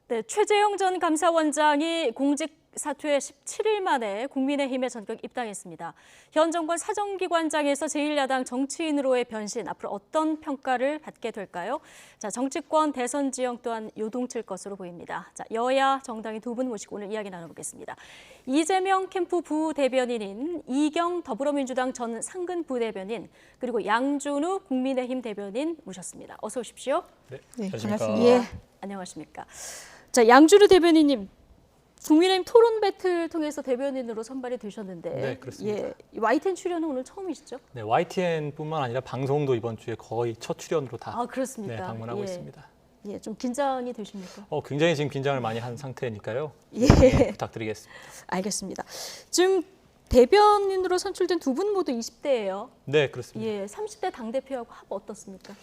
네, 최재형 전 감사원장이 공직 사퇴 17일 만에 국민의힘에 전격 입당했습니다. 현 정권 사정기관장에서 제1야당 정치인으로의 변신, 앞으로 어떤 평가를 받게 될까요? 자, 정치권 대선 지형 또한 요동칠 것으로 보입니다. 자, 여야 정당의 두 분 모시고 오늘 이야기 나눠보겠습니다. 이재명 캠프 부대변인인 이경 더불어민주당 전 상근 부대변인, 그리고 양준우 국민의힘 대변인 모셨습니다. 어서 오십시오. 네, 반갑습니다. 예, 안녕하십니까. 자, 양준우 대변인님, 국민의힘 토론 배틀 통해서 대변인으로 선발이 되셨는데, 네, 그렇습니다. 예, YTN 출연은 오늘 처음이시죠? 네, YTN뿐만 아니라 방송도 이번 주에 거의 첫 출연으로 다 그렇습니까? 네, 방문하고 예. 있습니다. 예, 좀 긴장이 되십니까? 굉장히 지금 긴장을 많이 한 상태니까요. 예, 네, 부탁드리겠습니다. 알겠습니다. 지금 대변인으로 선출된 두 분 모두 20대예요. 네, 그렇습니다. 예, 30대 당대표하고 합 어떻습니까?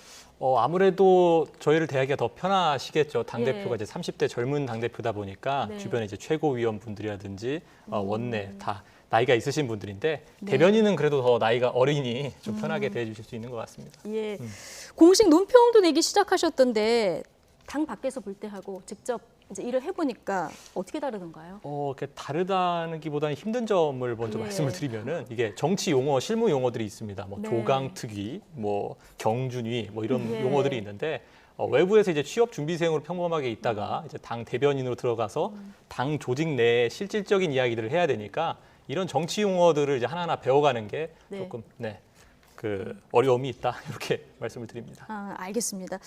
아무래도 저희를 대하기가 더 편하시겠죠. 당대표가 예. 이제 30대 젊은 당대표다 보니까 네. 주변에 이제 최고위원분들이라든지 원내 다 나이가 있으신 분들인데 네. 대변인은 그래도 더 나이가 어리니 좀 편하게 대해주실 수 있는 것 같습니다. 예, 공식 논평도 내기 시작하셨던데 당 밖에서 볼 때 하고 직접 이제 일을 해보니까 어떻게 다르던가요? 이렇게 다르다는기보다는 힘든 점을 먼저 예. 말씀을 드리면은 이게 정치 용어, 실무 용어들이 있습니다. 뭐 네. 조강특위, 뭐 경준위, 뭐 이런 예. 용어들이 있는데 외부에서 이제 취업 준비생으로 평범하게 있다가 이제 당 대변인으로 들어가서 당 조직 내에 실질적인 이야기들을 해야 되니까 이런 정치 용어들을 이제 하나하나 배워가는 게 네. 조금 그 어려움이 있다 이렇게 말씀을 드립니다. 알겠습니다.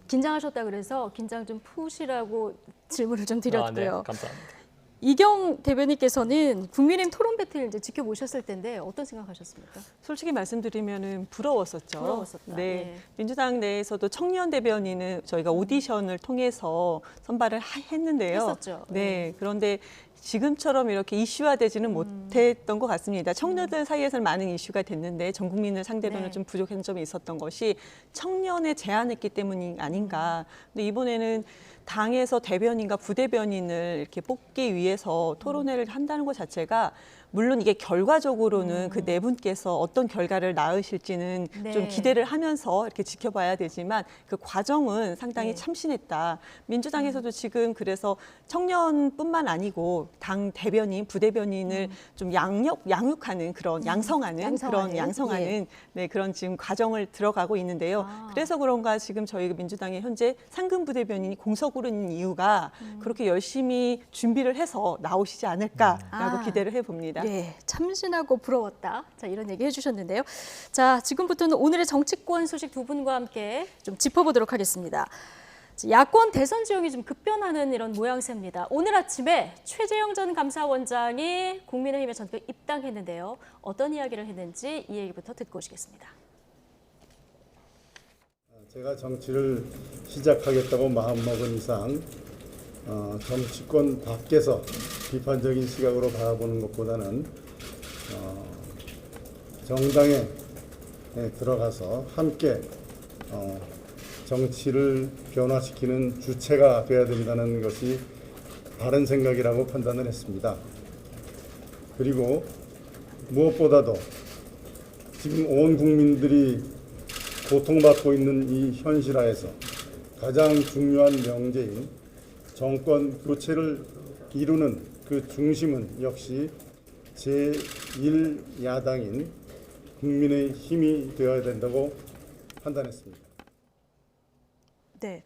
긴장하셨다 그래서 긴장 좀 푸시라고 질문을 좀 드렸고요. 네, 감사합니다. 이경 대변인께서는 국민의힘 토론 배틀 이제 지켜보셨을 텐데 어떤 생각하셨습니까? 솔직히 말씀드리면은 부러웠었죠. 부러웠었다. 네, 예. 민주당 내에서도 청년 대변인은 저희가 오디션을 통해서 선발을 했는데요. 했었죠. 네, 그런데 지금처럼 이렇게 이슈화되지는 못했던 것 같습니다. 청년들 사이에서는 많은 이슈가 됐는데 전 국민을 상대로는 네. 좀 부족한 점이 있었던 것이 청년에 제한했기 때문이 아닌가. 근데 이번에는 당에서 대변인과 부대변인을 이렇게 뽑기 위해서 토론회를 한다는 것 자체가 물론 이게 결과적으로는 그 네 분께서 어떤 결과를 낳으실지는 네. 좀 기대를 하면서 이렇게 지켜봐야 되지만 그 과정은 상당히 네. 참신했다. 민주당에서도 지금 그래서 청년뿐만 아니고 당 대변인, 부대변인을 좀 양육하는 그런 양성하는 네, 그런 지금 과정을 들어가고 있는데요. 그래서 그런가 지금 저희 민주당의 현재 상근 부대변인이 공석으로 있는 이유가 그렇게 열심히 준비를 해서 나오시지 않을까라고 기대를 해봅니다. 네, 참신하고 부러웠다. 자, 이런 얘기 해주셨는데요. 자, 지금부터는 오늘의 정치권 소식 두 분과 함께 좀 짚어보도록 하겠습니다. 야권 대선 지형이 좀 급변하는 이런 모양새입니다. 오늘 아침에 최재형 전 감사원장이 국민의힘에 전격 입당했는데요. 어떤 이야기를 했는지 이 얘기부터 듣고 오시겠습니다. 제가 정치를 시작하겠다고 마음먹은 이상 정치권 밖에서 비판적인 시각으로 바라보는 것보다는 정당에 들어가서 함께 정치를 변화시키는 주체가 되어야 된다는 것이 바른 생각이라고 판단을 했습니다. 그리고 무엇보다도 지금 온 국민들이 고통받고 있는 이 현실하에서 가장 중요한 명제인 정권 교체를 이루는 그 중심은 역시 제1야당인 국민의 힘이 되어야 된다고 판단했습니다. 네.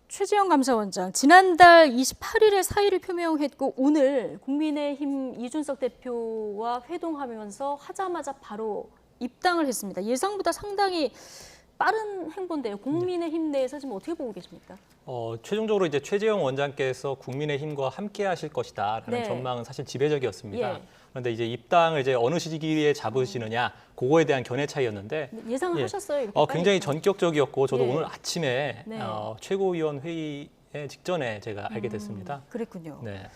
최재형 감사원장, 지난달 28일에 사의를 표명했고 오늘 국민의힘 이준석 대표와 회동하면서 하자마자 바로 입당을 했습니다. 예상보다 상당히 빠른 행보인데요. 국민의힘 내에서 지금 어떻게 보고 계십니까? 최종적으로 이제 최재형 원장께서 국민의힘과 함께 하실 것이다라는 네. 전망은 사실 지배적이었습니다. 예. 그런데 이제 입당을 이제 어느 시기에 잡으시느냐, 그거에 대한 견해 차이였는데 예상을 하셨어요? 이렇게 굉장히 빨리? 전격적이었고 저도 예. 오늘 아침에 네. 최고위원 회의 직전에 제가 알게 됐습니다. 그랬군요. 네.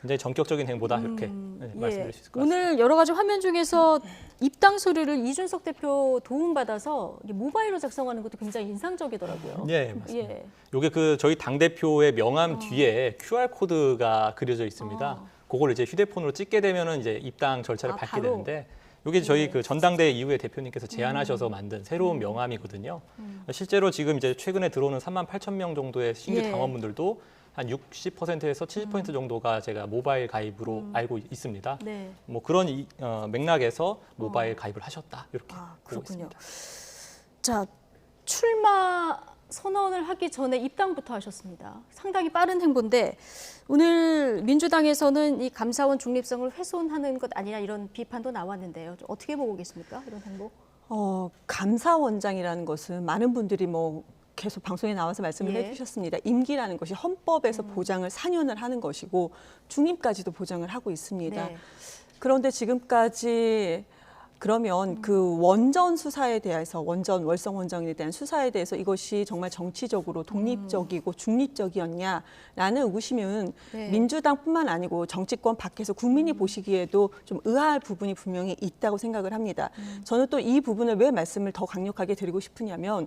굉장히 전격적인 행보다 이렇게 말씀드릴 수 있을 것 같습니다. 오늘 여러 가지 화면 중에서 입당 서류를 이준석 대표 도움받아서 모바일로 작성하는 것도 굉장히 인상적이더라고요. 네, 맞습니다. 예. 이게 저희 당대표의 명함 뒤에 QR코드가 그려져 있습니다. 그걸 이제 휴대폰으로 찍게 되면은 이제 입당 절차를 밟게 바로? 되는데 이게 저희 그 전당대회 이후에 대표님께서 제안하셔서 만든 새로운 명함이거든요. 실제로 지금 이제 최근에 들어오는 38,000명 정도의 신규 예. 당원분들도 한 60%에서 70% 정도가 제가 모바일 가입으로 알고 있습니다. 네. 뭐 그런 맥락에서 모바일 가입을 하셨다 이렇게 보고 그렇군요. 있습니다. 자, 출마 선언을 하기 전에 입당부터 하셨습니다. 상당히 빠른 행보인데 오늘 민주당에서는 이 감사원 중립성을 훼손하는 것 아니냐 이런 비판도 나왔는데요. 좀 어떻게 보고 계십니까? 이런 행보? 감사원장이라는 것은 많은 분들이 뭐 계속 방송에 나와서 말씀을 예. 해주셨습니다. 임기라는 것이 헌법에서 보장을 4년을 하는 것이고 중임까지도 보장을 하고 있습니다. 네. 그런데 지금까지 그러면 그 원전 수사에 대해서 월성 원전에 대한 수사에 대해서 이것이 정말 정치적으로 독립적이고 중립적이었냐라는 의구심은 네. 민주당뿐만 아니고 정치권 밖에서 국민이 보시기에도 좀 의아할 부분이 분명히 있다고 생각을 합니다. 저는 또 이 부분을 왜 말씀을 더 강력하게 드리고 싶으냐면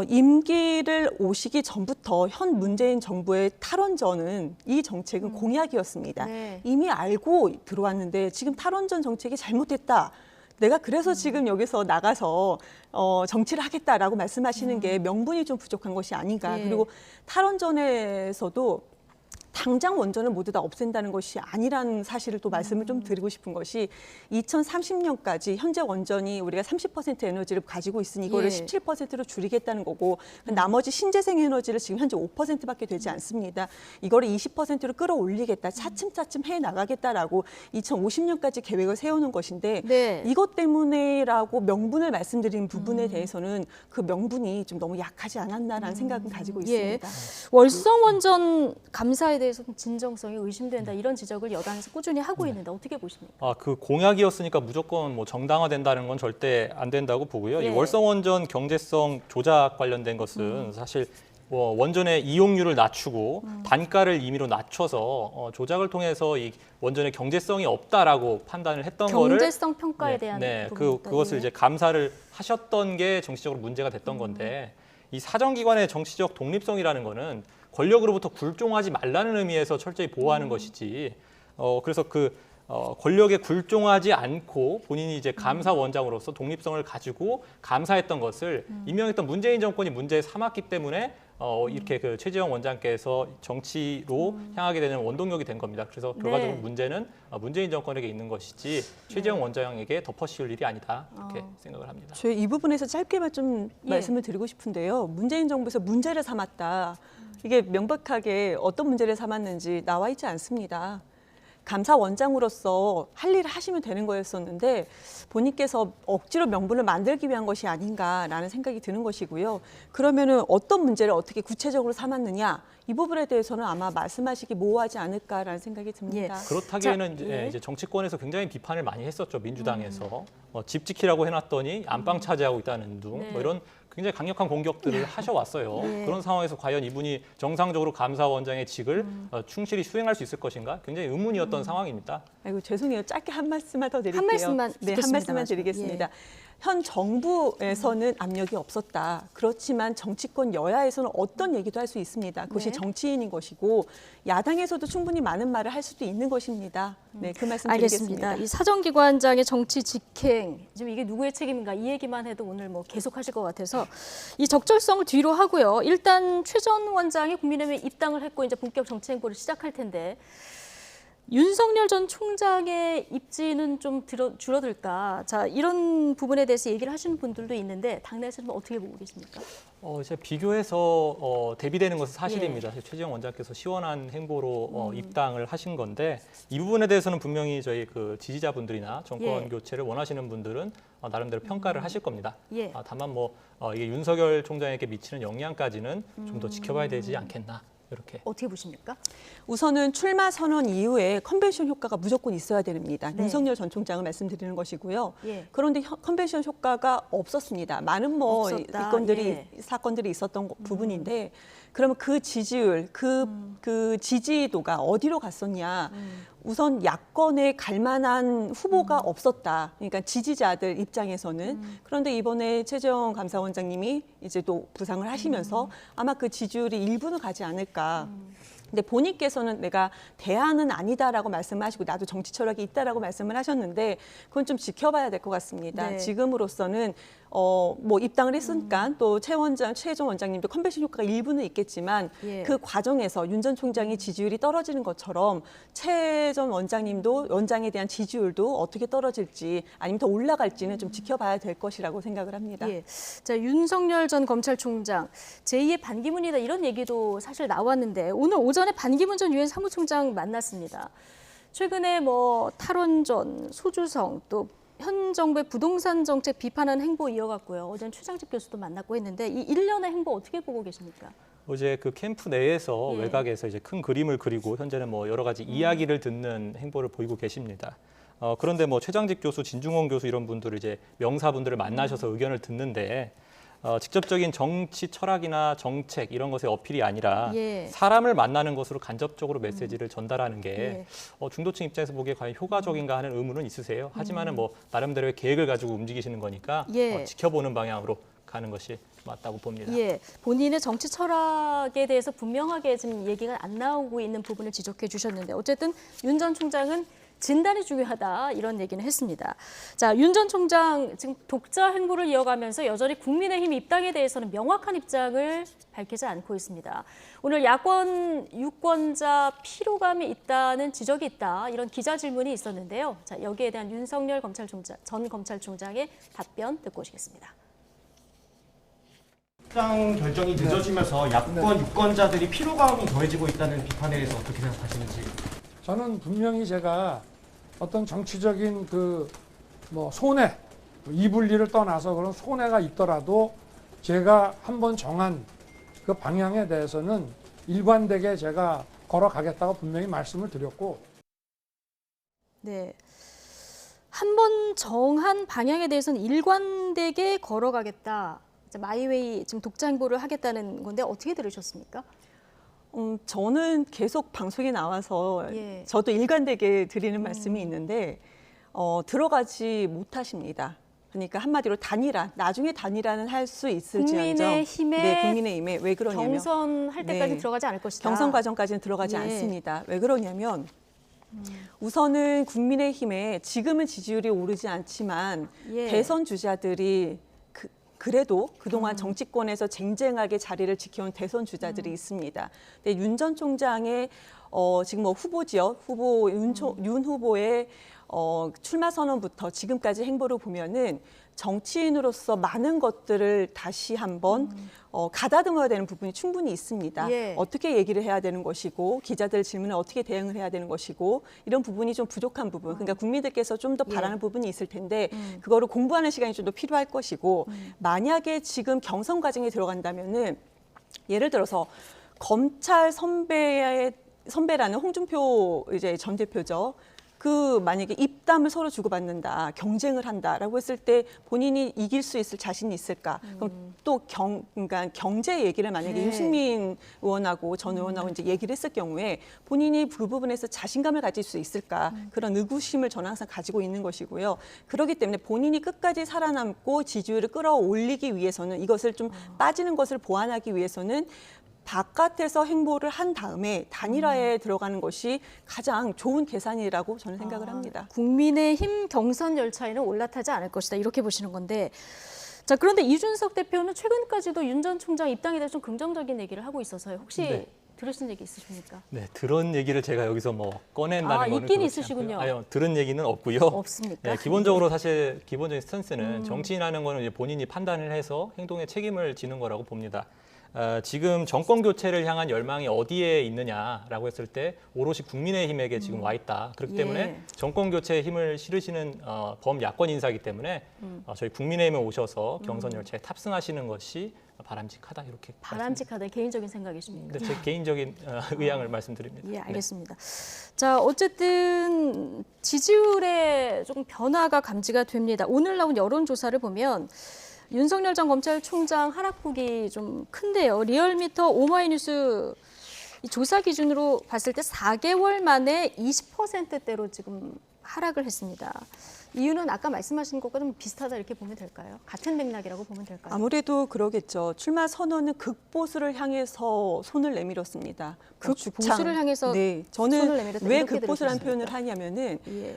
임기를 오시기 전부터 현 문재인 정부의 탈원전은 이 정책은 공약이었습니다. 네. 이미 알고 들어왔는데 지금 탈원전 정책이 잘못됐다. 내가 그래서 지금 여기서 나가서 정치를 하겠다라고 말씀하시는 게 명분이 좀 부족한 것이 아닌가. 예. 그리고 탈원전에서도 당장 원전을 모두 다 없앤다는 것이 아니라는 사실을 또 말씀을 좀 드리고 싶은 것이 2030년까지 현재 원전이 우리가 30% 에너지를 가지고 있으니 이거를 예. 17%로 줄이겠다는 거고 나머지 신재생 에너지를 지금 현재 5%밖에 되지 않습니다. 이거를 20%로 끌어올리겠다, 차츰차츰 해 나가겠다라고 2050년까지 계획을 세우는 것인데 네. 이것 때문에라고 명분을 말씀드린 부분에 대해서는 그 명분이 좀 너무 약하지 않았나라는 생각은 가지고 예. 있습니다. 월성 원전 감사에 대해서 진정성이 의심된다 이런 지적을 여당에서 꾸준히 하고 있는데 어떻게 보십니까? 그 공약이었으니까 무조건 뭐 정당화된다는 건 절대 안 된다고 보고요. 예. 이 월성 원전 경제성 조작 관련된 것은 사실 원전의 이용률을 낮추고 단가를 임의로 낮춰서 조작을 통해서 이 원전의 경제성이 없다라고 판단을 했던 거를 경제성 평가에 대한 부분이다. 그것을 예. 이제 감사를 하셨던 게 정치적으로 문제가 됐던 건데 이 사정기관의 정치적 독립성이라는 거는 권력으로부터 굴종하지 말라는 의미에서 철저히 보호하는 것이지. 그래서 권력에 굴종하지 않고 본인이 이제 감사원장으로서 독립성을 가지고 감사했던 것을 임명했던 문재인 정권이 문제 삼았기 때문에 이렇게 그 최재형 원장께서 정치로 향하게 되는 원동력이 된 겁니다. 그래서 결과적으로 네. 문제는 문재인 정권에게 있는 것이지 최재형 원장에게 덮어씌울 일이 아니다 이렇게 생각을 합니다. 저희 이 부분에서 짧게만 좀 예. 말씀을 드리고 싶은데요. 문재인 정부에서 문제를 삼았다. 이게 명백하게 어떤 문제를 삼았는지 나와 있지 않습니다. 감사원장으로서 할 일을 하시면 되는 거였었는데 본인께서 억지로 명분을 만들기 위한 것이 아닌가라는 생각이 드는 것이고요. 그러면은 어떤 문제를 어떻게 구체적으로 삼았느냐 이 부분에 대해서는 아마 말씀하시기 모호하지 않을까라는 생각이 듭니다. 그렇다기에는 자, 예. 이제 정치권에서 굉장히 비판을 많이 했었죠. 민주당에서 집 지키라고 해놨더니 안방 차지하고 있다는 등 네. 뭐 이런 굉장히 강력한 공격들을 하셔왔어요. 예. 그런 상황에서 과연 이분이 정상적으로 감사원장의 직을 충실히 수행할 수 있을 것인가 굉장히 의문이었던 상황입니다. 아이고 죄송해요. 짧게 한 말씀만 더 드릴게요. 한 말씀만 네, 한 듣겠습니다. 말씀만 드리겠습니다. 현 정부에서는 압력이 없었다. 그렇지만 정치권 여야에서는 어떤 얘기도 할 수 있습니다. 그것이 네. 정치인인 것이고 야당에서도 충분히 많은 말을 할 수도 있는 것입니다. 네, 그 말씀 드리겠습니다. 알겠습니다. 이 사정기관장의 정치 직행, 지금 이게 누구의 책임인가 이 얘기만 해도 오늘 뭐 계속하실 것 같아서 이 적절성을 뒤로 하고요. 일단 최 전 원장이 국민의힘에 입당을 했고 이제 본격 정치 행보를 시작할 텐데 윤석열 전 총장의 입지는 좀 줄어들까? 자, 이런 부분에 대해서 얘기를 하시는 분들도 있는데 당내에서는 어떻게 보고 계십니까? 이제 비교해서 대비되는 것은 사실입니다. 사실 최재형 원장께서 시원한 행보로 입당을 하신 건데 이 부분에 대해서는 분명히 저희 그 지지자분들이나 정권 예. 교체를 원하시는 분들은 나름대로 평가를 하실 겁니다. 예. 다만 이게 윤석열 총장에게 미치는 영향까지는 좀 더 지켜봐야 되지 않겠나 이렇게. 어떻게 보십니까? 우선은 출마 선언 이후에 컨벤션 효과가 무조건 있어야 됩니다. 네. 윤석열 전 총장을 말씀드리는 것이고요. 예. 그런데 컨벤션 효과가 없었습니다. 많은 없었다. 사건들이 있었던 부분인데 그러면 그 지지율, 그 지지도가 어디로 갔었냐? 우선 야권에 갈 만한 후보가 없었다. 그러니까 지지자들 입장에서는. 그런데 이번에 최재형 감사원장님이 이제 또 부상을 하시면서 아마 그 지지율이 일부는 가지 않을까. 근데 본인께서는 내가 대안은 아니다라고 말씀하시고 나도 정치 철학이 있다라고 말씀을 하셨는데 그건 좀 지켜봐야 될 것 같습니다. 네. 지금으로서는 뭐 입당을 했으니까 또 최혜정 원장님도 컨벤션 효과가 일부는 있겠지만 예. 그 과정에서 윤 전 총장이 지지율이 떨어지는 것처럼 최 전 원장에 대한 지지율도 어떻게 떨어질지 아니면 더 올라갈지는 좀 지켜봐야 될 것이라고 생각을 합니다. 예. 자, 윤석열 전 검찰총장 제2의 반기문이다 이런 얘기도 사실 나왔는데 오늘 오전에 반기문 전 유엔 사무총장 만났습니다. 최근에 뭐 탈원전, 소주성 또 현 정부의 부동산 정책 비판하는 행보 이어갔고요. 어제는 최장집 교수도 만났고 했는데 이 일련의 행보 어떻게 보고 계십니까? 어제 그 캠프 내에서 예. 외곽에서 이제 큰 그림을 그리고 현재는 뭐 여러 가지 이야기를 듣는 행보를 보이고 계십니다. 그런데 뭐 최장직 교수, 진중권 교수 이런 분들을 이제 명사분들을 만나셔서 의견을 듣는데 직접적인 정치 철학이나 정책 이런 것의 어필이 아니라 예. 사람을 만나는 것으로 간접적으로 메시지를 전달하는 게 예. 중도층 입장에서 보기에 과연 효과적인가 하는 의문은 있으세요. 하지만은 뭐 나름대로의 계획을 가지고 움직이시는 거니까 예. 지켜보는 방향으로 가는 것이 맞다고 봅니다. 예, 본인의 정치 철학에 대해서 분명하게 지금 얘기가 안 나오고 있는 부분을 지적해 주셨는데 어쨌든 윤 전 총장은 진단이 중요하다 이런 얘기는 했습니다. 자, 윤 전 총장 지금 독자 행보를 이어가면서 여전히 국민의힘 입당에 대해서는 명확한 입장을 밝히지 않고 있습니다. 오늘 야권 유권자 피로감이 있다는 지적이 있다 이런 기자 질문이 있었는데요. 자, 여기에 대한 윤석열 전 검찰총장의 답변 듣고 오시겠습니다. 입당 결정이 늦어지면서 야권 유권자들이 피로감이 더해지고 있다는 비판에 대해서 어떻게 생각하시는지. 저는 분명히 제가 어떤 정치적인 그 뭐 손해, 이불리를 떠나서 그런 손해가 있더라도 제가 한번 정한 그 방향에 대해서는 일관되게 제가 걸어가겠다고 분명히 말씀을 드렸고. 네. 한 번 정한 방향에 대해서는 일관되게 걸어가겠다. 마이웨이 지금 독자 행보를 하겠다는 건데 어떻게 들으셨습니까? 저는 계속 방송에 나와서 예. 저도 일관되게 드리는 말씀이 있는데 들어가지 못하십니다. 그러니까 한마디로 단일화, 나중에 단일화는 할 수 있을지언정. 국민의힘에 네, 국민의힘에 왜 그러냐면 경선할 때까지 네. 들어가지 않을 것이다. 경선 과정까지는 들어가지 예. 않습니다. 왜 그러냐면 우선은 국민의힘에 지금은 지지율이 오르지 않지만 예. 대선 주자들이 그래도 그동안 정치권에서 쟁쟁하게 자리를 지켜온 대선 주자들이 있습니다. 근데 윤 전 총장의 지금 뭐 후보지요. 윤 후보의 출마 선언부터 지금까지 행보를 보면은 정치인으로서 많은 것들을 다시 한번 가다듬어야 되는 부분이 충분히 있습니다. 예. 어떻게 얘기를 해야 되는 것이고 기자들 질문에 어떻게 대응을 해야 되는 것이고 이런 부분이 좀 부족한 부분. 그러니까 국민들께서 좀 더 바라는 부분이 있을 텐데 그거를 공부하는 시간이 좀 더 필요할 것이고 만약에 지금 경선 과정에 들어간다면은 예를 들어서 검찰 선배라는 홍준표 이제 전 대표죠. 그 만약에 입담을 서로 주고받는다, 경쟁을 한다라고 했을 때 본인이 이길 수 있을 자신이 있을까? 그럼 또 그러니까 경제 얘기를 만약에 네. 유승민 의원하고 전 의원하고 이제 얘기를 했을 경우에 본인이 그 부분에서 자신감을 가질 수 있을까? 그런 의구심을 저는 항상 가지고 있는 것이고요. 그렇기 때문에 본인이 끝까지 살아남고 지지율을 끌어올리기 위해서는 이것을 좀 빠지는 것을 보완하기 위해서는 바깥에서 행보를 한 다음에 단일화에 들어가는 것이 가장 좋은 계산이라고 저는 생각을 합니다. 국민의힘 경선 열차에는 올라타지 않을 것이다. 이렇게 보시는 건데. 자, 그런데 이준석 대표는 최근까지도 윤 전 총장 입당에 대해서 좀 긍정적인 얘기를 하고 있어서요. 혹시 네. 들으신 얘기 있으십니까? 네, 들은 얘기를 제가 여기서 뭐 꺼낸다는 거는 있긴 그렇지 있으시군요. 않고요. 아니요, 들은 얘기는 없고요. 없습니까? 네, 기본적으로 사실 기본적인 스탠스는 정치인하는 거는 이제 본인이 판단을 해서 행동에 책임을 지는 거라고 봅니다. 지금 정권 교체를 향한 열망이 어디에 있느냐라고 했을 때 오롯이 국민의힘에게 지금 와 있다. 그렇기 때문에 예. 정권 교체에 힘을 실으시는 범야권 인사이기 때문에 저희 국민의힘에 오셔서 경선 열차에 탑승하시는 것이 바람직하다 이렇게 바람직하다. 개인적인 생각이십니까? 제 개인적인 의향을 말씀드립니다. 예, 알겠습니다. 자, 어쨌든 지지율에 조금 변화가 감지가 됩니다. 오늘 나온 여론조사를 보면 윤석열 전 검찰총장 하락폭이 좀 큰데요. 리얼미터 오마이뉴스 이 조사 기준으로 봤을 때 4개월 만에 20%대로 지금 하락을 했습니다. 이유는 아까 말씀하신 것과 좀 비슷하다 이렇게 보면 될까요? 같은 맥락이라고 보면 될까요? 아무래도 그러겠죠. 출마 선언은 극보수를 향해서 손을 내밀었습니다. 극보수를 향해서 네, 손을 저는 내밀었다, 왜 이렇게 극보수라는 들으셨습니까? 표현을 하냐면은 예.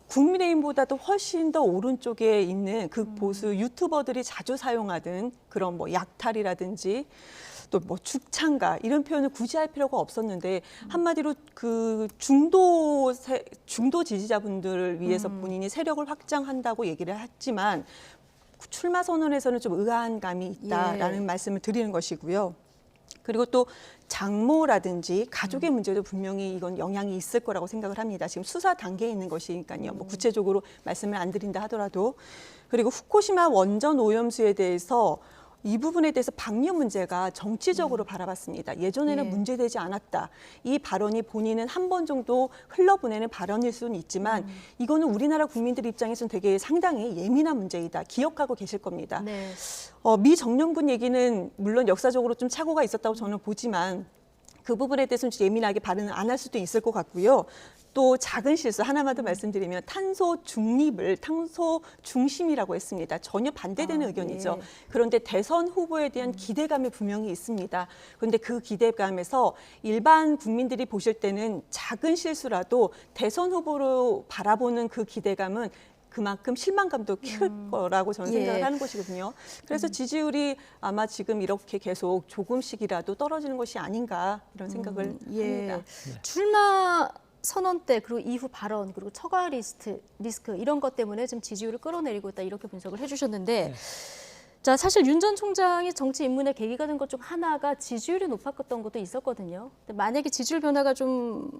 국민의힘보다도 훨씬 더 오른쪽에 있는 극보수 유튜버들이 자주 사용하던 그런 뭐 약탈이라든지 또 뭐 죽창가 이런 표현을 굳이 할 필요가 없었는데 한마디로 그 중도 지지자분들을 위해서 본인이 세력을 확장한다고 얘기를 했지만 출마 선언에서는 좀 의아한 감이 있다라는 말씀을 드리는 것이고요. 그리고 또 장모라든지 가족의 문제도 분명히 이건 영향이 있을 거라고 생각을 합니다. 지금 수사 단계에 있는 것이니까요. 뭐 구체적으로 말씀을 안 드린다 하더라도. 그리고 후쿠시마 원전 오염수에 대해서 이 부분에 대해서 방류 문제가 정치적으로 바라봤습니다. 예전에는 예. 문제되지 않았다. 이 발언이 본인은 한 번 정도 흘러보내는 발언일 수는 있지만 이거는 우리나라 국민들 입장에서는 되게 상당히 예민한 문제이다. 기억하고 계실 겁니다. 네. 미 정령군 얘기는 물론 역사적으로 좀 착오가 있었다고 저는 보지만 그 부분에 대해서는 좀 예민하게 발언을 안 할 수도 있을 것 같고요. 또 작은 실수 하나만 더 말씀드리면 탄소 중립을 탄소 중심이라고 했습니다. 전혀 반대되는 의견이죠. 예. 그런데 대선 후보에 대한 기대감이 분명히 있습니다. 그런데 그 기대감에서 일반 국민들이 보실 때는 작은 실수라도 대선 후보로 바라보는 그 기대감은 그만큼 실망감도 클 거라고 저는 예. 생각을 하는 것이거든요. 그래서 지지율이 아마 지금 이렇게 계속 조금씩이라도 떨어지는 것이 아닌가 이런 생각을 합니다. 출마 선언 때 그리고 이후 발언 그리고 처가 리스크 이런 것 때문에 지금 지지율을 끌어내리고 있다 이렇게 분석을 해주셨는데 자 사실 윤 전 총장이 정치 입문의 계기가 된 것 중 하나가 지지율이 높았던 것도 있었거든요. 근데 만약에 지지율 변화가 좀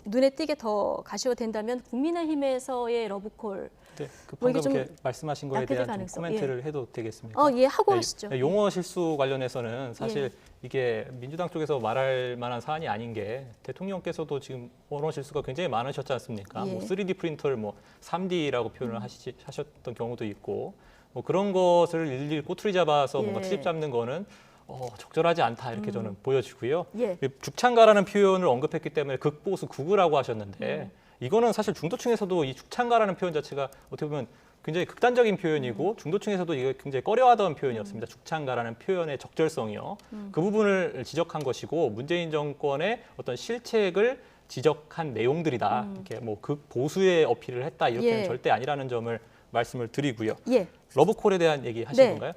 눈에 띄게 더 가시화된다면 국민의힘에서의 러브콜 네, 그 뭐 이게 방금 좀 이렇게 말씀하신 거에 약해질 대한 좀 가능성, 코멘트를 해도 되겠습니까? 예 하고 네, 하시죠. 용어 실수 관련해서는 사실 이게 민주당 쪽에서 말할 만한 사안이 아닌 게 대통령께서도 지금 언어 실수가 굉장히 많으셨지 않습니까? 예. 뭐 3D 프린터를 뭐 3D라고 표현을 하셨던 경우도 있고 뭐 그런 것을 일일이 꼬투리 잡아서 뭔가 예. 트집 잡는 거는 적절하지 않다 이렇게 저는 보여지고요. 예. 죽창가라는 표현을 언급했기 때문에 극보수 극우라고 하셨는데 이거는 사실 중도층에서도 이 죽창가라는 표현 자체가 어떻게 보면 굉장히 극단적인 표현이고 중도층에서도 이게 굉장히 꺼려하던 표현이었습니다. 죽창가라는 표현의 적절성이요. 그 부분을 지적한 것이고 문재인 정권의 어떤 실책을 지적한 내용들이다. 이렇게 뭐 극보수의 어필을 했다 이렇게는 예. 절대 아니라는 점을 말씀을 드리고요. 예. 러브콜에 대한 얘기 하신 네. 건가요?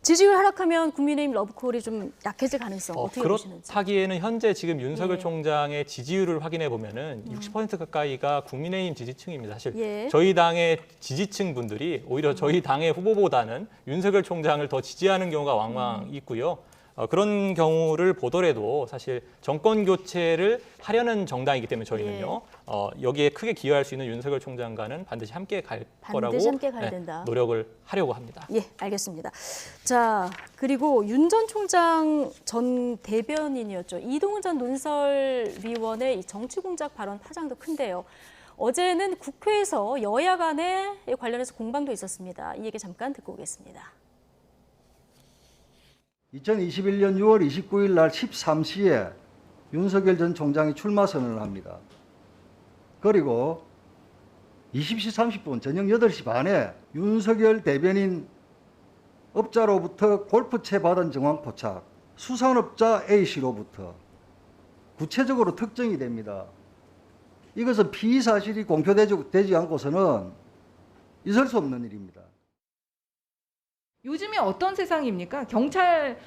지지율 하락하면 국민의힘 러브콜이 좀 약해질 가능성 어떻게 보시는지. 그렇다기에는 현재 지금 윤석열 예. 총장의 지지율을 확인해 보면은 60% 가까이가 국민의힘 지지층입니다. 사실 예. 저희 당의 지지층 분들이 오히려 저희 당의 후보보다는 윤석열 총장을 더 지지하는 경우가 왕왕 있고요. 그런 경우를 보더라도 사실 정권 교체를 하려는 정당이기 때문에 저희는요. 여기에 크게 기여할 수 있는 윤석열 총장과는 반드시 함께 갈 거라고 반드시 함께 가야 된다. 노력을 하려고 합니다. 예, 알겠습니다. 자, 그리고 윤 전 총장 전 대변인이었죠. 이동훈 전 논설위원의 이 정치 공작 발언 파장도 큰데요. 어제는 국회에서 여야 간에 관련해서 공방도 있었습니다. 이 얘기 잠깐 듣고 오겠습니다. 2021년 6월 29일 날 13시에 윤석열 전 총장이 출마 선언을 합니다. 그리고 20시 30분 저녁 8시 반에 윤석열 대변인 업자로부터 골프채 받은 정황 포착, 수산업자 A씨로부터 구체적으로 특정이 됩니다. 이것은 피의 사실이 공표되지 않고서는 있을 수 없는 일입니다. 요즘에 어떤 세상입니까? 경찰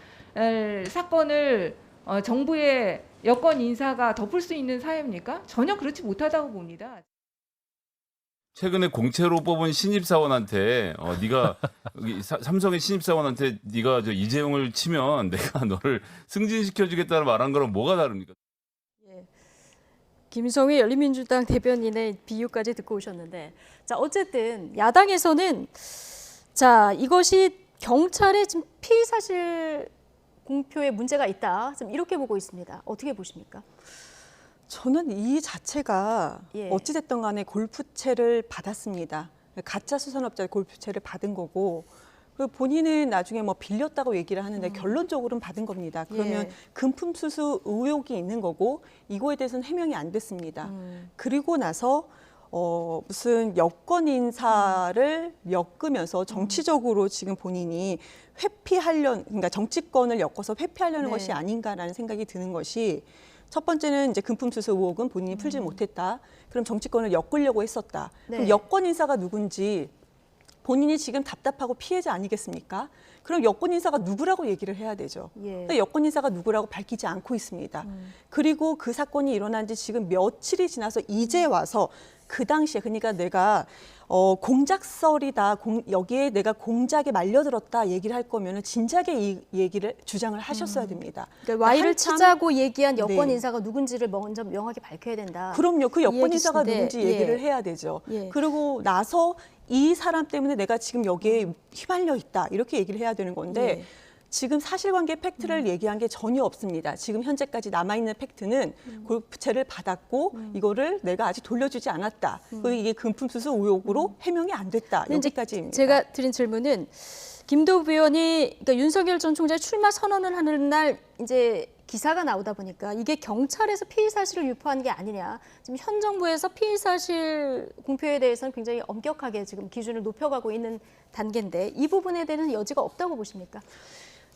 사건을 정부의 여권 인사가 덮을 수 있는 사회입니까? 전혀 그렇지 못하다고 봅니다. 최근에 공채로 뽑은 신입사원한테 네가 삼성의 신입사원한테 네가 저 이재용을 치면 내가 너를 승진시켜주겠다는 말한 거랑 뭐가 다릅니까? 김성회 열린민주당 대변인의 비유까지 듣고 오셨는데, 자 어쨌든 야당에서는 자 이것이 경찰의 지금 피의 사실 공표에 문제가 있다. 좀 이렇게 보고 있습니다. 어떻게 보십니까? 저는 이 자체가 예. 어찌됐든 간에 골프채를 받았습니다. 가짜 수산업자의 골프채를 받은 거고 그 본인은 나중에 뭐 빌렸다고 얘기를 하는데 결론적으로는 받은 겁니다. 그러면 예. 금품 수수 의혹이 있는 거고 이거에 대해서는 해명이 안 됐습니다. 그리고 나서 무슨 여권 인사를 엮으면서 정치적으로 지금 본인이 그러니까 정치권을 엮어서 회피하려는 네. 것이 아닌가라는 생각이 드는 것이 첫 번째는 이제 금품수수 의혹은 본인이 풀지 못했다. 그럼 정치권을 엮으려고 했었다. 네. 그럼 여권 인사가 누군지 본인이 지금 답답하고 피해자 아니겠습니까? 그럼 여권 인사가 누구라고 얘기를 해야 되죠. 예. 근데 여권 인사가 누구라고 밝히지 않고 있습니다. 그리고 그 사건이 일어난 지 지금 며칠이 지나서 이제 와서 그 당시에 그러니까 내가 공작설이다. 여기에 내가 공작에 말려들었다 얘기를 할 거면은 진작에 이 얘기를 주장을 하셨어야 됩니다. 그러니까 Y를 한참- 치자고 얘기한 여권 네. 인사가 누군지를 먼저 명확히 밝혀야 된다. 그럼요. 그 여권 인사가 얘기신데, 누군지 예. 얘기를 해야 되죠. 예. 그리고 나서 이 사람 때문에 내가 지금 여기에 휘말려 있다. 이렇게 얘기를 해야 되는 건데 예. 지금 사실관계 팩트를 얘기한 게 전혀 없습니다. 지금 현재까지 남아있는 팩트는 골프채를 받았고 이거를 내가 아직 돌려주지 않았다. 그리고 이게 금품수수 의혹으로 해명이 안 됐다. 근데 이제 여기까지입니다. 제가 드린 질문은 김도읍 의원이 그러니까 윤석열 전 총장이 출마 선언을 하는 날 이제 기사가 나오다 보니까 이게 경찰에서 피의 사실을 유포한 게 아니냐. 지금 현 정부에서 피의 사실 공표에 대해서는 굉장히 엄격하게 지금 기준을 높여가고 있는 단계인데 이 부분에 대해서는 여지가 없다고 보십니까?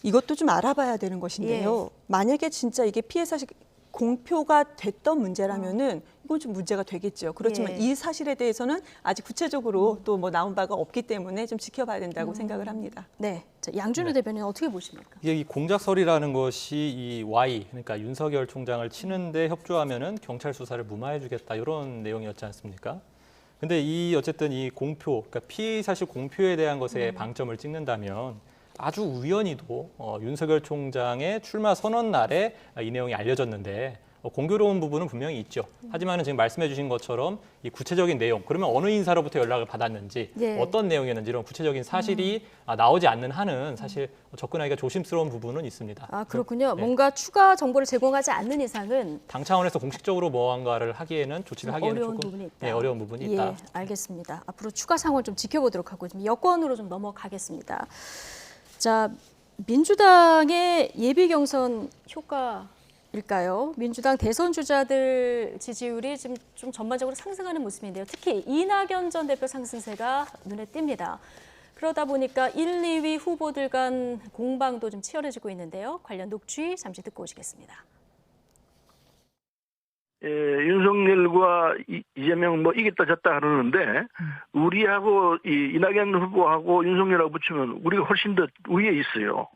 이것도 좀 알아봐야 되는 것인데요. 만약에 진짜 이게 피해 사실 공표가 됐던 문제라면은 이건 좀 문제가 되겠죠. 그렇지만 예. 이 사실에 대해서는 아직 구체적으로 또 뭐 나온 바가 없기 때문에 좀 지켜봐야 된다고 생각을 합니다. 네. 자, 양준우 대변인 어떻게 보십니까? 이게 이 공작설이라는 것이 이 Y 그러니까 윤석열 총장을 치는데 협조하면은 경찰 수사를 무마해주겠다 이런 내용이었지 않습니까? 근데 이 어쨌든 이 공표, 그러니까 피의 사실 공표에 대한 것에 방점을 찍는다면 아주 우연히도 윤석열 총장의 출마 선언 날에 이 내용이 알려졌는데 공교로운 부분은 분명히 있죠. 하지만 지금 말씀해 주신 것처럼 이 구체적인 내용, 그러면 어느 인사로부터 연락을 받았는지, 예. 어떤 내용이었는지 이런 구체적인 사실이 나오지 않는 한은 사실 접근하기가 조심스러운 부분은 있습니다. 아, 그렇군요. 네. 뭔가 추가 정보를 제공하지 않는 이상은 당 차원에서 공식적으로 무언가를 하기에는 조치를 하기에는 어려운 조금 부분이 있다. 네, 어려운 부분이 예, 있다. 알겠습니다. 앞으로 추가 상황을 좀 지켜보도록 하고 좀 여권으로 좀 넘어가겠습니다. 자, 민주당의 예비 경선 효과일까요? 민주당 대선 주자들 지지율이 지금 좀 전반적으로 상승하는 모습인데요. 특히 이낙연 전 대표 상승세가 눈에 띕니다. 그러다 보니까 1, 2위 후보들 간 공방도 좀 치열해지고 있는데요. 관련 녹취 잠시 듣고 오시겠습니다. 윤석열과 이재명 뭐 이겼다 졌다 그러는데 우리하고 이낙연 후보하고 윤석열하고 붙이면 우리가 훨씬 더 위에 있어요.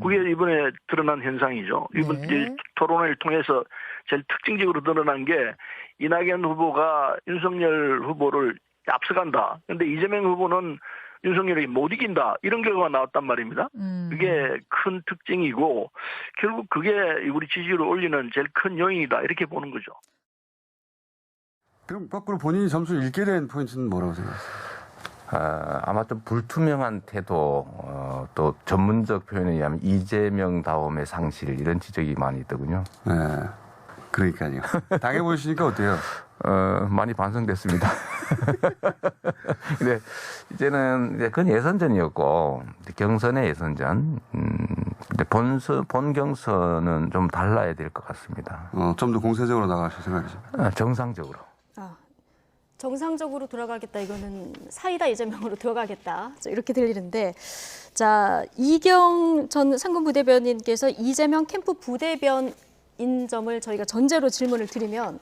그게 이번에 드러난 현상이죠. 이번 토론회를 통해서 제일 특징적으로 드러난 게 이낙연 후보가 윤석열 후보를 앞서간다. 그런데 이재명 후보는 윤석열이 못 이긴다. 이런 결과가 나왔단 말입니다. 그게 큰 특징이고 결국 그게 우리 지지율을 올리는 제일 큰 요인이다. 이렇게 보는 거죠. 그럼 거꾸로 본인이 점수를 읽게 된 포인트는 뭐라고 생각하세요? 아마 좀 불투명한 태도, 또 전문적 표현에 의하면 이재명다움의 상실 이런 지적이 많이 있더군요. 네, 그러니까요. 당해보시니까 어때요? 많이 반성됐습니다. 근데 이제는 그건 예선전이었고 경선의 예선전, 근데 본 경선은 좀 달라야 될 것 같습니다. 좀 더 공세적으로 나가실 생각이죠? 정상적으로. 정상적으로 돌아가겠다. 이거는 사이다 이재명으로 들어가겠다. 이렇게 들리는데, 자 이경 전 상근 부대변인께서 이재명 캠프 부대변인 점을 저희가 전제로 질문을 드리면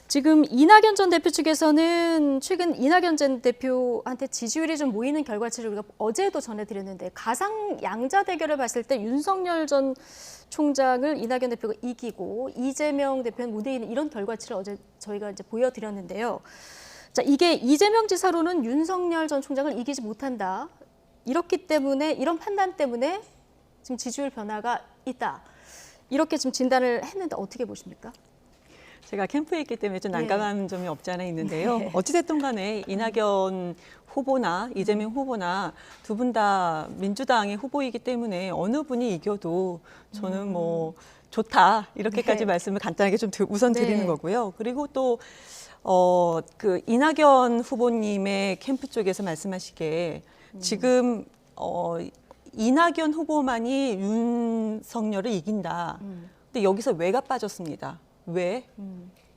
지금 이낙연 전 대표 측에서는 최근 이낙연 전 대표한테 지지율이 좀 모이는 결과치를 우리가 어제도 전해드렸는데 가상 양자 대결을 봤을 때 윤석열 전 총장을 이낙연 대표가 이기고 이재명 대표는 못 이기는 이런 결과치를 어제 저희가 이제 보여드렸는데요. 자, 이게 이재명 지사로는 윤석열 전 총장을 이기지 못한다. 이렇기 때문에 이런 판단 때문에 지금 지지율 변화가 있다. 이렇게 지금 진단을 했는데 어떻게 보십니까? 제가 캠프에 있기 때문에 좀 난감한 점이 없지 않아 있는데요. 어찌됐든 간에 이낙연 후보나 이재명 후보나 두 분 다 민주당의 후보이기 때문에 어느 분이 이겨도 저는 뭐 좋다. 이렇게까지 말씀을 간단하게 좀 우선 드리는 거고요. 그리고 또 그 이낙연 후보님의 캠프 쪽에서 말씀하시기에 지금 이낙연 후보만이 윤석열을 이긴다. 근데 여기서 왜가 빠졌습니다. 왜?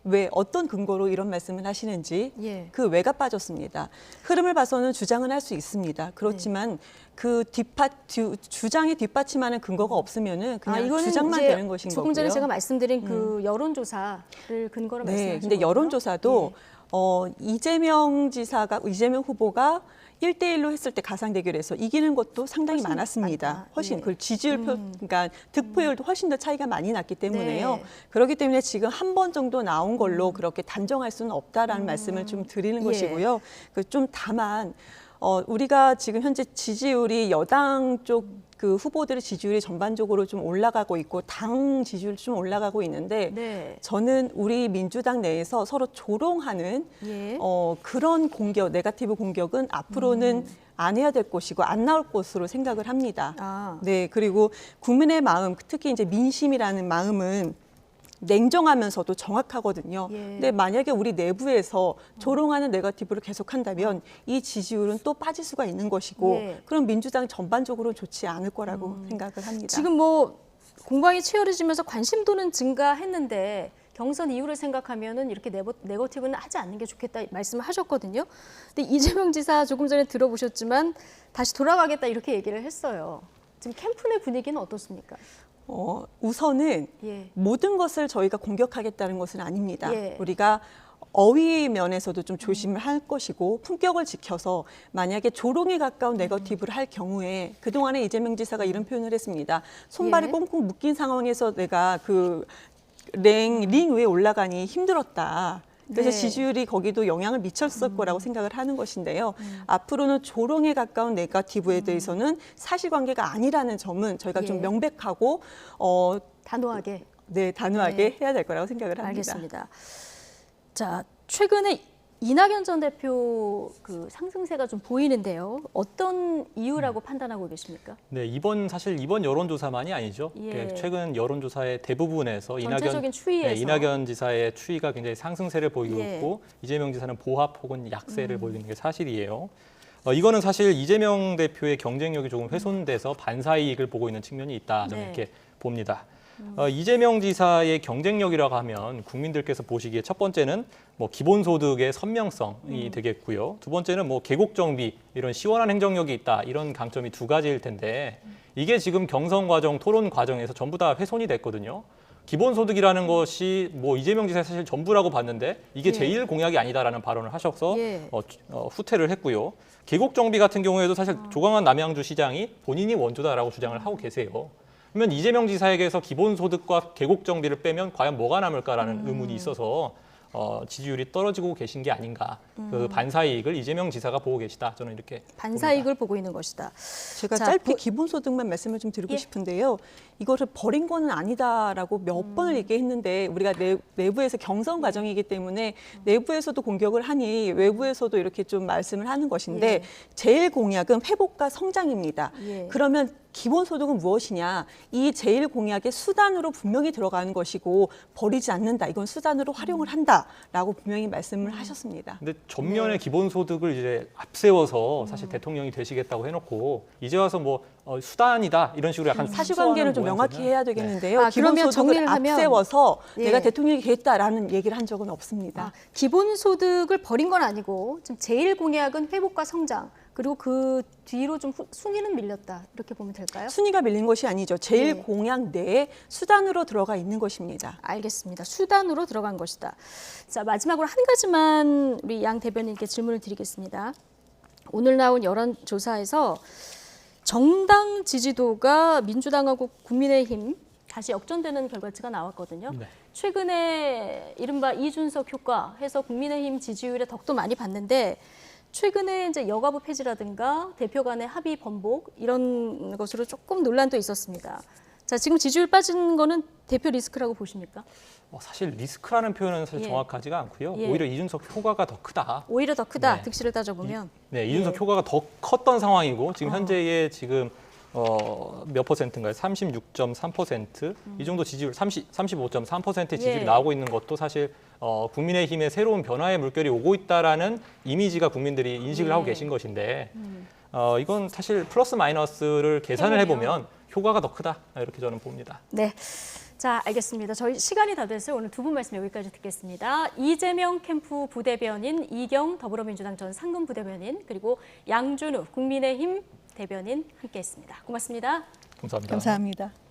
왜 어떤 근거로 이런 말씀을 하시는지 예. 그 왜가 빠졌습니다. 흐름을 봐서는 주장은 할 수 있습니다. 그렇지만 그 주장이 뒷받침하는 근거가 없으면은 그냥 이거는 주장만 이제 되는 것인 조금 전에 거고요. 제가 말씀드린 그 여론조사를 근거로 말씀하신 근데 거고요. 여론조사도 이재명 후보가 1대1로 했을 때 가상 대결에서 이기는 것도 상당히 훨씬 많았습니다. 많다. 훨씬 예. 그 지지율 그러니까 득표율도 훨씬 더 차이가 많이 났기 때문에요. 네. 그렇기 때문에 지금 한 번 정도 나온 걸로 그렇게 단정할 수는 없다라는 말씀을 좀 드리는 예. 것이고요. 좀 다만 우리가 지금 현재 지지율이 여당 쪽 그 후보들의 지지율이 전반적으로 좀 올라가고 있고 당 지지율 좀 올라가고 있는데 네. 저는 우리 민주당 내에서 서로 조롱하는 예. 그런 공격, 네거티브 공격은 앞으로는 안 해야 될 것이고 안 나올 것으로 생각을 합니다. 네, 그리고 국민의 마음, 특히 이제 민심이라는 마음은 냉정하면서도 정확하거든요. 예. 근데 만약에 우리 내부에서 조롱하는 네거티브를 계속한다면 이 지지율은 또 빠질 수가 있는 것이고 예. 그럼 민주당 전반적으로 좋지 않을 거라고 생각을 합니다. 지금 뭐 공방이 치열해지면서 관심도는 증가했는데 경선 이후를 생각하면은 이렇게 네거티브는 하지 않는 게 좋겠다 말씀을 하셨거든요. 근데 이재명 지사 조금 전에 들어보셨지만 다시 돌아가겠다 이렇게 얘기를 했어요. 지금 캠프 내 분위기는 어떻습니까? 우선은 예. 모든 것을 저희가 공격하겠다는 것은 아닙니다. 예. 우리가 어휘 면에서도 좀 조심을 할 것이고 품격을 지켜서 만약에 조롱에 가까운 네거티브를 할 경우에 그동안에 이재명 지사가 이런 표현을 했습니다. 손발이 예. 꽁꽁 묶인 상황에서 내가 링 위에 올라가니 힘들었다. 그래서 네. 지지율이 거기도 영향을 미쳤을 거라고 생각을 하는 것인데요. 앞으로는 조롱에 가까운 네거티브에 대해서는 사실관계가 아니라는 점은 저희가 예. 좀 명백하고 단호하게. 단호하게 해야 될 거라고 생각을 합니다. 알겠습니다. 자, 최근에 이낙연 전 대표 그 상승세가 좀 보이는데요. 어떤 이유라고 판단하고 계십니까? 네, 사실 이번 여론조사만이 아니죠. 예. 최근 여론조사의 대부분에서 전체적인 추이에서. 이낙연 지사의 추이가 굉장히 상승세를 보이고 예. 있고 이재명 지사는 보합 혹은 약세를 보이는 게 사실이에요. 이거는 사실 이재명 대표의 경쟁력이 조금 훼손돼서 반사이익을 보고 있는 측면이 있다. 저는 네. 이렇게 봅니다. 이재명 지사의 경쟁력이라고 하면 국민들께서 보시기에 첫 번째는 뭐 기본소득의 선명성이 되겠고요. 두 번째는 뭐 계곡정비 이런 시원한 행정력이 있다 이런 강점이 두 가지일 텐데 이게 지금 경선 과정, 토론 과정에서 전부 다 훼손이 됐거든요. 기본소득이라는 것이 뭐 이재명 지사의 사실 전부라고 봤는데 이게 예. 제일 공약이 아니다라는 발언을 하셔서 예. 후퇴를 했고요. 계곡정비 같은 경우에도 사실 조광한 남양주 시장이 본인이 원조다라고 주장을 하고 계세요. 그러면 이재명 지사에게서 기본소득과 계곡정비를 빼면 과연 뭐가 남을까라는 의문이 있어서 지지율이 떨어지고 계신 게 아닌가. 그 반사이익을 이재명 지사가 보고 계시다. 저는 이렇게 반사이익을 봅니다. 보고 있는 것이다. 제가 자, 짧게 기본소득만 말씀을 좀 드리고 예. 싶은데요. 이거를 버린 거는 아니다라고 몇 번을 얘기했는데 우리가 내부에서 경선 과정이기 때문에 내부에서도 공격을 하니 외부에서도 이렇게 좀 말씀을 하는 것인데 예. 제일 공약은 회복과 성장입니다. 예. 그러면 기본소득은 무엇이냐? 이 제일 공약의 수단으로 분명히 들어가는 것이고 버리지 않는다. 이건 수단으로 활용을 한다라고 분명히 말씀을 하셨습니다. 근데 전면에 기본소득을 이제 앞세워서 사실 대통령이 되시겠다고 해놓고 이제 와서 뭐 수단이다 이런 식으로 약간 사실관계를 좀 명확히 해야 되겠는데요. 그러면 기본소득을 정리를 하면 앞세워서 예. 내가 대통령이 되겠다라는 얘기를 한 적은 없습니다. 기본소득을 버린 건 아니고 지금 제일 공약은 회복과 성장 그리고 그 뒤로 좀 순위는 밀렸다 이렇게 보면 될까요? 순위가 밀린 것이 아니죠. 제일 예. 공약 내에 수단으로 들어가 있는 것입니다. 알겠습니다. 수단으로 들어간 것이다. 자, 마지막으로 한 가지만 우리 양 대변인께 질문을 드리겠습니다. 오늘 나온 여론조사에서 정당 지지도가 민주당하고 국민의힘 다시 역전되는 결과치가 나왔거든요. 네. 최근에 이른바 이준석 효과 해서 국민의힘 지지율에 덕도 많이 봤는데 최근에 이제 여가부 폐지라든가 대표 간의 합의 번복 이런 것으로 조금 논란도 있었습니다. 자, 지금 지지율 빠진 거는 대표 리스크라고 보십니까? 사실 리스크라는 표현은 사실 예. 정확하지가 않고요. 예. 오히려 이준석 효과가 더 크다. 오히려 더 크다. 네. 득실을 따져보면. 네, 이준석 예. 효과가 더 컸던 상황이고 지금 현재의 지금 몇 퍼센트인가요? 36.3%. 이 정도 지지율 35.3%의 지지율이 예. 나오고 있는 것도 사실 국민의힘의 새로운 변화의 물결이 오고 있다라는 이미지가 국민들이 인식을 예. 하고 계신 것인데 이건 사실 플러스 마이너스를 계산을 해보면. 해보면 효과가 더 크다 이렇게 저는 봅니다. 네. 자, 알겠습니다. 저희 시간이 다 됐어요. 오늘 두 분 말씀 여기까지 듣겠습니다. 이재명 캠프 부대변인, 이경 더불어민주당 전 상근 부대변인, 그리고 양준우 국민의힘 대변인 함께했습니다. 고맙습니다. 감사합니다. 감사합니다.